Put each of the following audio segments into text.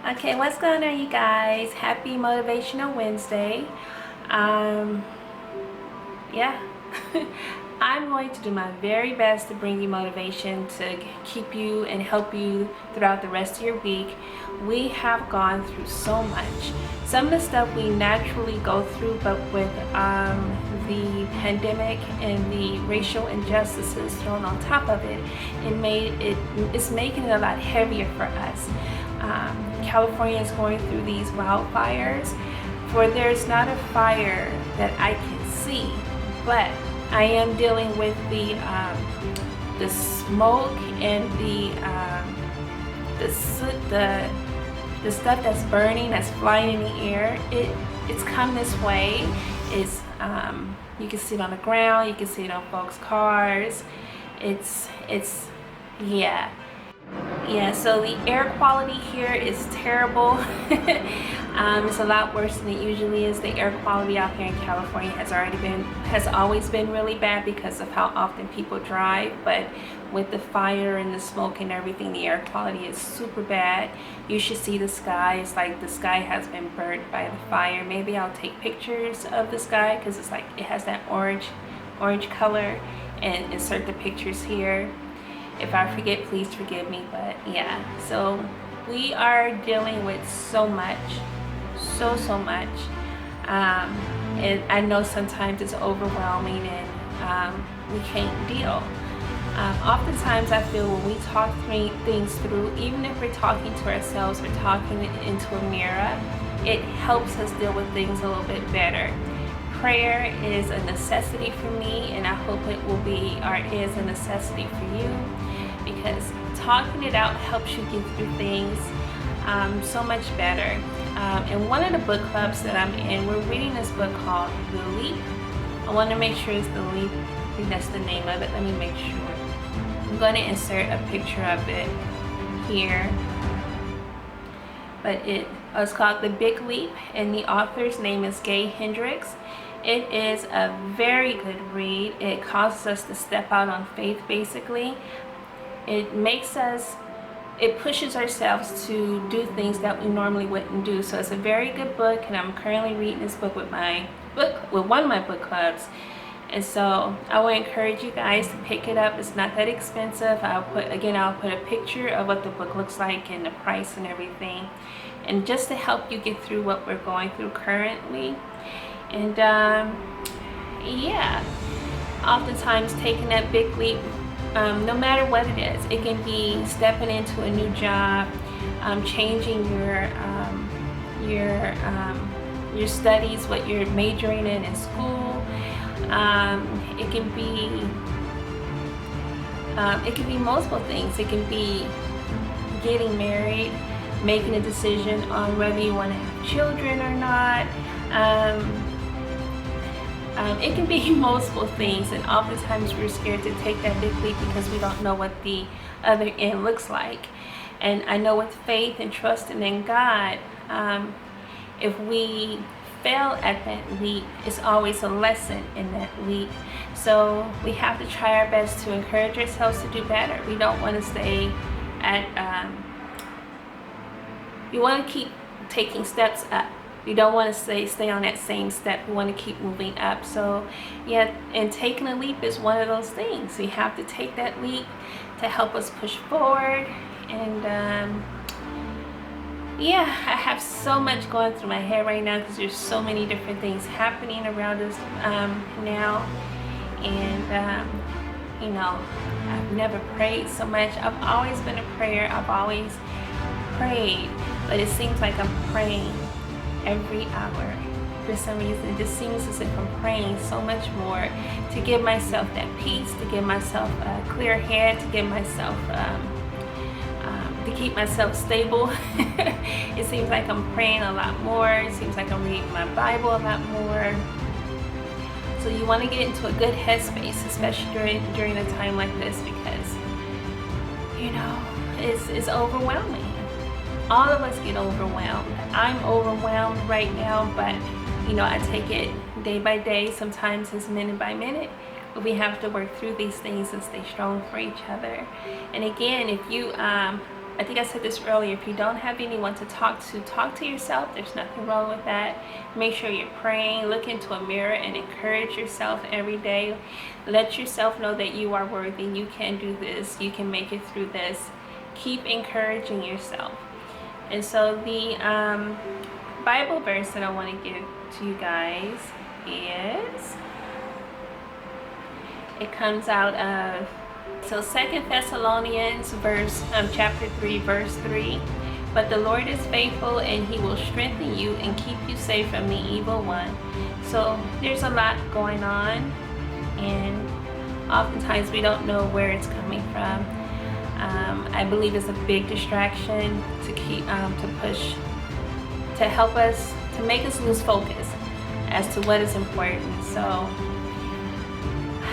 Okay, what's going on, you guys? Happy Motivational Wednesday. Yeah. I'm going to do my very best to bring you motivation to keep you and help you throughout the rest of your week. We have gone through so much. Some of the stuff we naturally go through, but with the pandemic and the racial injustices thrown on top of it, it's making it a lot heavier for us. California is going through these wildfires, for there's not a fire that I can see, but I am dealing with the smoke and the soot, the stuff that's burning, that's flying in the air. It's come this way. You can see it on the ground. You can see it on folks' cars. Yeah, so the air quality here is terrible. It's a lot worse than it usually is. The air quality out here in California has always been really bad because of how often people drive, but with the fire and the smoke and everything, the air quality is super bad. You should see the sky. It's like the sky has been burnt by the fire. Maybe I'll take pictures of the sky because it's like it has that orange color, and insert the pictures here. If I forget, please forgive me, but yeah, so we are dealing with so much, so much, and I know sometimes it's overwhelming and we can't deal. Oftentimes I feel when we talk things through, even if we're talking to ourselves, we're talking into a mirror, it helps us deal with things a little bit better. Prayer is a necessity for me, and I hope it will be or is a necessity for you, because talking it out helps you get through things so much better. In one of the book clubs that I'm in, we're reading this book called The Leap. I want to make sure it's The Leap. I think that's the name of it. Let me make sure. I'm going to insert a picture of it here. But it's called The Big Leap, and the author's name is Gay Hendricks. It is a very good read. It causes us to step out on faith, basically. It pushes ourselves to do things that we normally wouldn't do. So it's a very good book, and I'm currently reading this book with one of my book clubs. And so I will encourage you guys to pick it up. It's not that expensive. I'll put a picture of what the book looks like and the price and everything, and just to help you get through what we're going through currently. And yeah, oftentimes taking that big leap, no matter what it is, it can be stepping into a new job, changing your studies, what you're majoring in school. It can be multiple things. It can be getting married, making a decision on whether you want to have children or not. It can be multiple things, and oftentimes we're scared to take that big leap because we don't know what the other end looks like. And I know with faith and trusting in God, if we fail at that leap, it's always a lesson in that leap. So we have to try our best to encourage ourselves to do better. We don't want to stay at, we want to keep taking steps up. We don't want to stay on that same step. We want to keep moving up. So yeah, and taking a leap is one of those things. We have to take that leap to help us push forward. And yeah, I have so much going through my head right now because there's so many different things happening around us now. And you know, I've never prayed so much. I've always been a prayer. I've always prayed, but it seems like I'm praying every hour. For some reason, it just seems as if I'm praying so much more to give myself that peace, to give myself a clear head, to give myself to keep myself stable. It seems like I'm praying a lot more. It seems like I'm reading my Bible a lot more. So you want to get into a good headspace, especially during a time like this, because you know it's overwhelming. All of us get overwhelmed. I'm overwhelmed right now, but you know, I take it day by day. Sometimes it's minute by minute. But we have to work through these things and stay strong for each other. And again, if you I think I said this earlier, if you don't have anyone to talk to yourself. There's nothing wrong with that. Make sure you're praying. Look into a mirror and encourage yourself every day. Let yourself know that you are worthy. You can do this. You can make it through this. Keep encouraging yourself. And so the Bible verse that I want to give to you guys is, it comes out of, so 2 Thessalonians chapter 3 verse 3. But the Lord is faithful, and he will strengthen you and keep you safe from the evil one. So there's a lot going on, and oftentimes we don't know where it's coming from. I believe it's a big distraction to keep to push, to help us, to make us lose focus as to what is important. So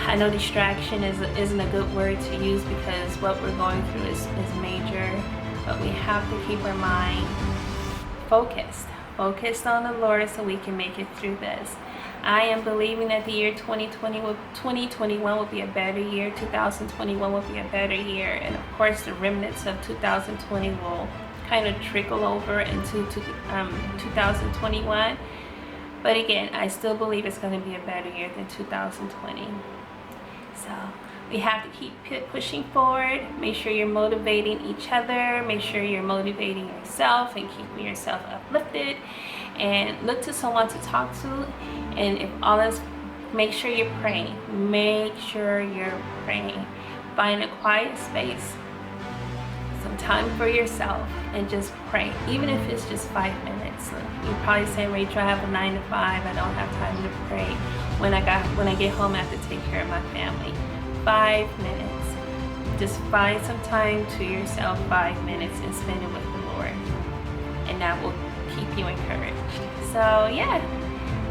I know distraction isn't a good word to use, because what we're going through is major, but we have to keep our mind focused on the Lord, so we can make it through this. I am believing that the year 2021 will be a better year. 2021 will be a better year, and of course the remnants of 2020 will kind of trickle over into 2021. But again, I still believe it's going to be a better year than 2020. So we have to keep pushing forward. Make sure you're motivating each other. Make sure you're motivating yourself and keeping yourself uplifted. And look to someone to talk to. And if all else, make sure you're praying. Make sure you're praying. Find a quiet space, some time for yourself, and just pray. Even if it's just 5 minutes. You're probably saying, Rachel, I have a 9 to 5. I don't have time to pray. When I get home, I have to take care of my family. 5 minutes. Just find some time to yourself, 5 minutes, and spend it with the Lord. And that will keep you encouraged. So yeah,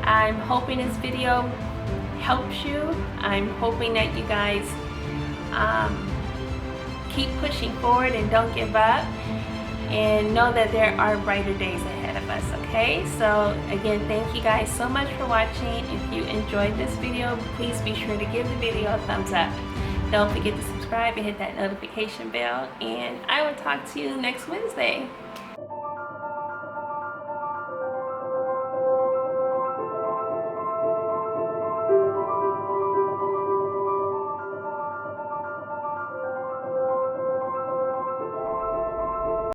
I'm hoping this video helps you. I'm hoping that you guys keep pushing forward and don't give up, and know that there are brighter days ahead of us. Okay, so again, thank you guys so much for watching. If you enjoyed this video, please be sure to give the video a thumbs up. Don't forget to subscribe and hit that notification bell, and I will talk to you next Wednesday.